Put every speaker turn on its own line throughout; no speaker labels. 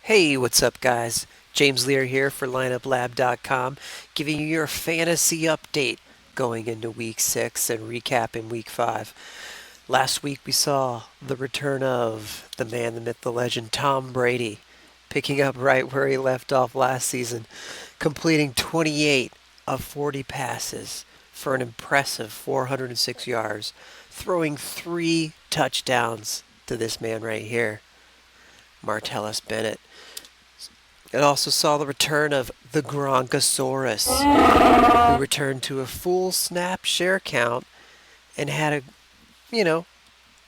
Hey, what's up, guys? James Lear here for Lineuplab.com, giving you your fantasy update going into Week 6 and recapping Week 5. Last week we saw the return of the man, the myth, the legend, Tom Brady, picking up right where he left off last season, completing 28 of 40 passes for an impressive 406 yards, throwing 3 touchdowns to this man right here, Martellus Bennett. It also saw the return of the Gronkosaurus, who returned to a full snap share count and had a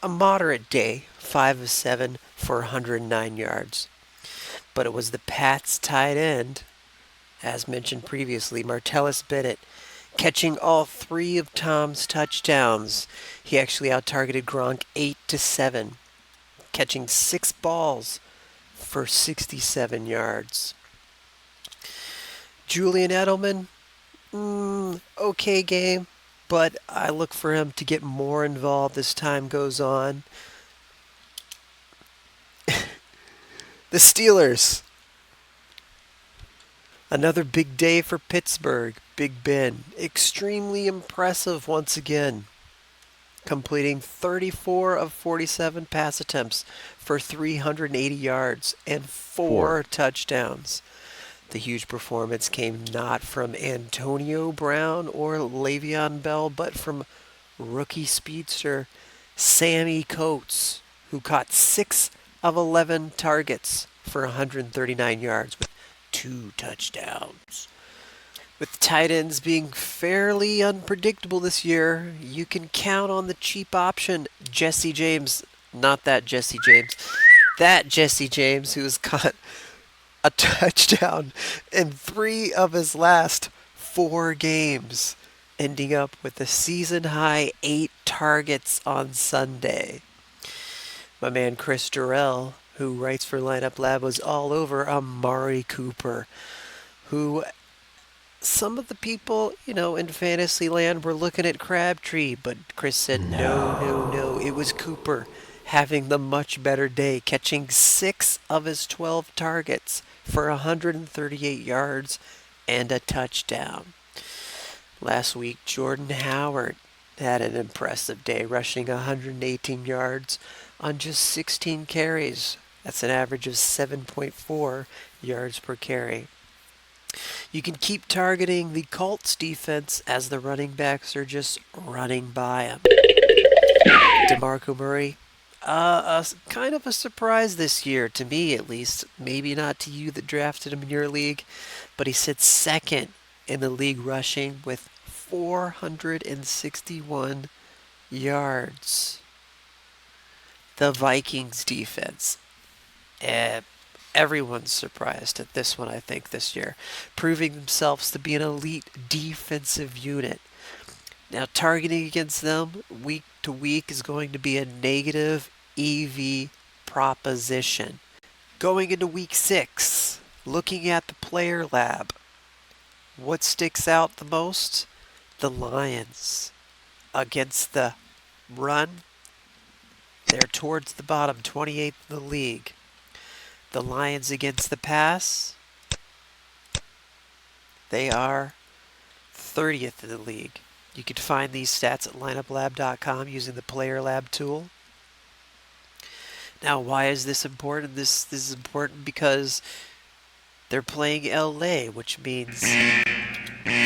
moderate day, 5 of 7 for 109 yards. But it was the Pats tight end, as mentioned previously, Martellus Bennett, catching all 3 of Tom's touchdowns. He actually out-targeted Gronk 8 to 7, catching 6 balls for 67 yards. Julian Edelman, okay game, but I look for him to get more involved as time goes on. The Steelers, another big day for Pittsburgh. Big Ben, extremely impressive once again, completing 34 of 47 pass attempts for 380 yards and 4 touchdowns. The huge performance came not from Antonio Brown or Le'Veon Bell, but from rookie speedster Sammy Coates, who caught 6 of 11 targets for 139 yards with 2 touchdowns. With tight ends being fairly unpredictable this year, you can count on the cheap option, Jesse James. Not that Jesse James. That Jesse James, who has caught a touchdown in 3 of his last 4 games, ending up with a season high 8 targets on Sunday. My man Chris Durrell, who writes for Lineup Lab, was all over Amari Cooper, who some of the people, in fantasy land were looking at Crabtree, but Chris said no. It was Cooper having the much better day, catching 6 of his 12 targets for 138 yards and a touchdown. Last week, Jordan Howard had an impressive day, rushing 118 yards on just 16 carries. That's an average of 7.4 yards per carry. You can keep targeting the Colts defense as the running backs are just running by him. DeMarco Murray, kind of a surprise this year, to me at least. Maybe not to you that drafted him in your league, but he sits second in the league rushing with 461 yards. The Vikings defense. Everyone's surprised at this one, I think, this year, proving themselves to be an elite defensive unit. Now, targeting against them week to week is going to be a negative EV proposition. Going into week 6, looking at the player lab, what sticks out the most? The Lions. Against the run, they're towards the bottom, 28th in the league. The Lions against the pass, they are 30th in the league. You can find these stats at lineuplab.com using the Player Lab tool. Now, why is this important? This is important because they're playing LA, which means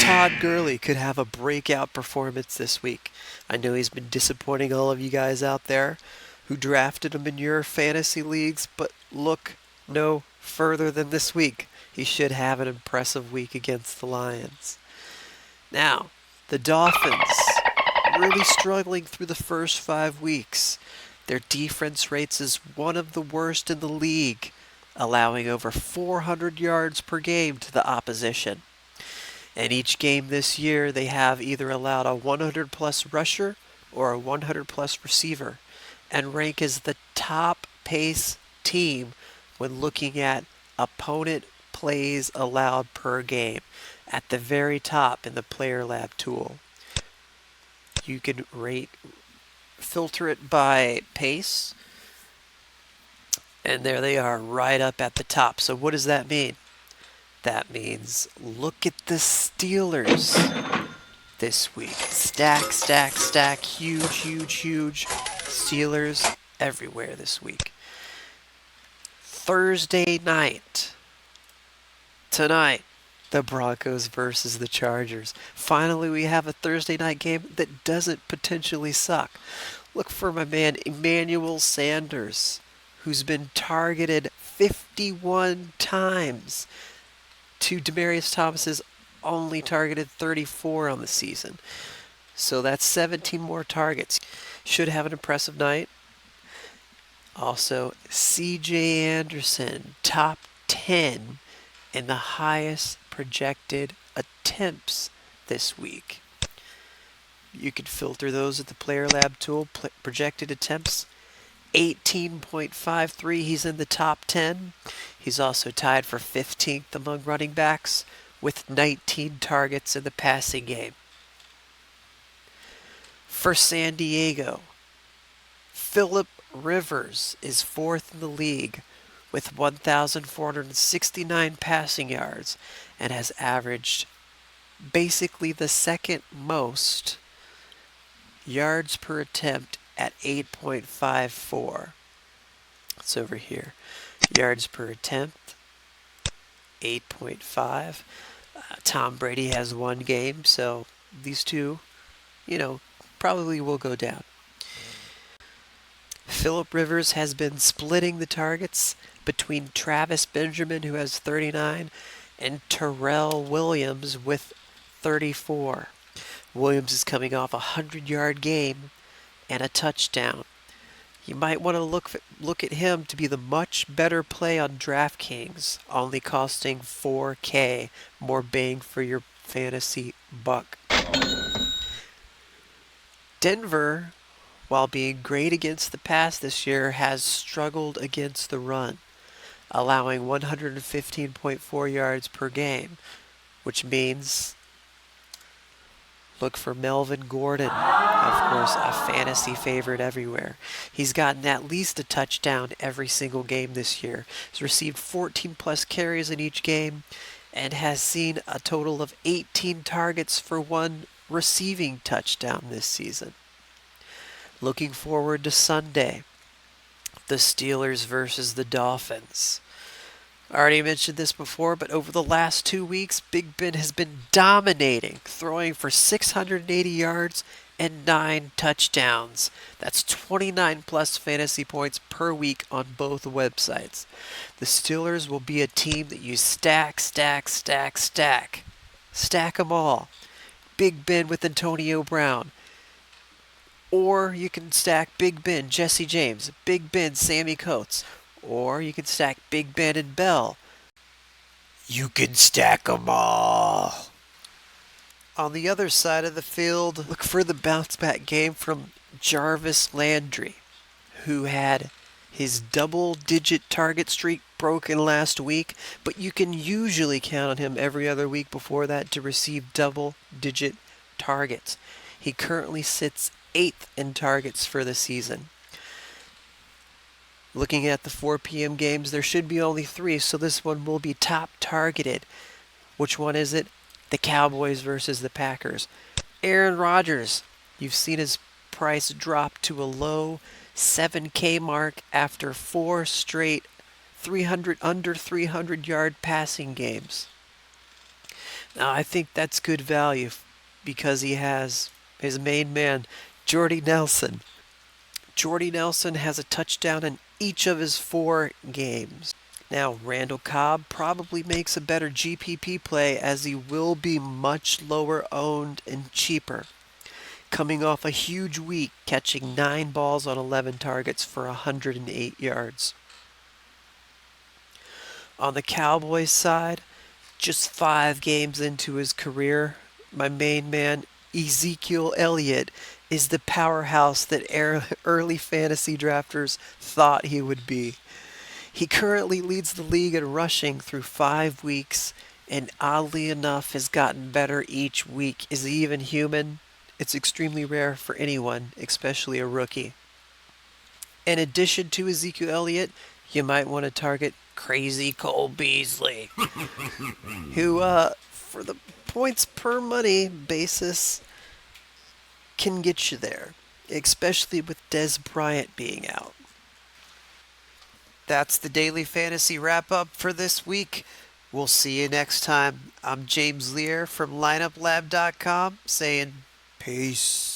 Todd Gurley could have a breakout performance this week. I know he's been disappointing all of you guys out there who drafted him in your fantasy leagues, but look no further than this week. He should have an impressive week against the Lions. Now, the Dolphins really struggling through the first 5 weeks. Their defense rates as one of the worst in the league, allowing over 400 yards per game to the opposition. And each game this year, they have either allowed a 100-plus rusher or a 100-plus receiver, and rank as the top pace team when looking at opponent plays allowed per game at the very top in the Player Lab tool. You can filter it by pace, And there they are, right up at the top. So what does that mean? That means look at the Steelers this week. Stack, stack, stack. Huge, huge, huge. Steelers everywhere this week. Thursday night. Tonight. The Broncos versus the Chargers. Finally, we have a Thursday night game that doesn't potentially suck. Look for my man Emmanuel Sanders, who's been targeted 51 times to Demaryius Thomas's only targeted 34 on the season. So that's 17 more targets. Should have an impressive night. Also, C.J. Anderson, top 10 in the highest projected attempts this week. You could filter those at the Player Lab tool. Projected attempts, 18.53. He's in the top 10. He's also tied for 15th among running backs with 19 targets in the passing game. For San Diego, Phillip Rivers is 4th in the league with 1,469 passing yards and has averaged basically the second most yards per attempt at 8.54. It's over here. Yards per attempt, 8.5. Tom Brady has one game, so these two, probably will go down. Phillip Rivers has been splitting the targets between Travis Benjamin, who has 39, and Terrell Williams with 34. Williams is coming off a 100-yard game and a touchdown. You might want to look at him to be the much better play on DraftKings, only costing $4K, more bang for your fantasy buck. Denver, while being great against the pass this year, has struggled against the run, allowing 115.4 yards per game, which means look for Melvin Gordon, of course, a fantasy favorite everywhere. He's gotten at least a touchdown every single game this year. He's received 14-plus carries in each game and has seen a total of 18 targets for one receiving touchdown this season. Looking forward to Sunday, the Steelers versus the Dolphins. I already mentioned this before, but over the last 2 weeks, Big Ben has been dominating, throwing for 680 yards and 9 touchdowns. That's 29-plus fantasy points per week on both websites. The Steelers will be a team that you stack, stack, stack, stack. Stack them all. Big Ben with Antonio Brown. Or you can stack Big Ben, Jesse James, Big Ben, Sammy Coates. Or you can stack Big Ben and Bell. You can stack them all. On the other side of the field, look for the bounce-back game from Jarvis Landry, who had his double-digit target streak broken last week, but you can usually count on him every other week before that to receive double-digit targets. He currently sits 8th in targets for the season. Looking at the 4 p.m. games, there should be only 3, so this one will be top targeted. Which one is it? The Cowboys versus the Packers. Aaron Rodgers, you've seen his price drop to a low $7K mark after 4 straight under 300-yard passing games. Now, I think that's good value because he has his main man, Jordy Nelson. Jordy Nelson has a touchdown in each of his 4 games. Now, Randall Cobb probably makes a better GPP play as he will be much lower owned and cheaper. Coming off a huge week, catching 9 balls on 11 targets for 108 yards. On the Cowboys side, just 5 games into his career, my main man, Ezekiel Elliott, is the powerhouse that early fantasy drafters thought he would be. He currently leads the league in rushing through 5 weeks, and oddly enough has gotten better each week. Is he even human? It's extremely rare for anyone, especially a rookie. In addition to Ezekiel Elliott, you might want to target Crazy Cole Beasley, who, for the points per money basis, can get you there, especially with Des Bryant being out. That's the daily fantasy wrap up for this week. We'll see you next time. I'm James Lear from Lineuplab.com saying peace.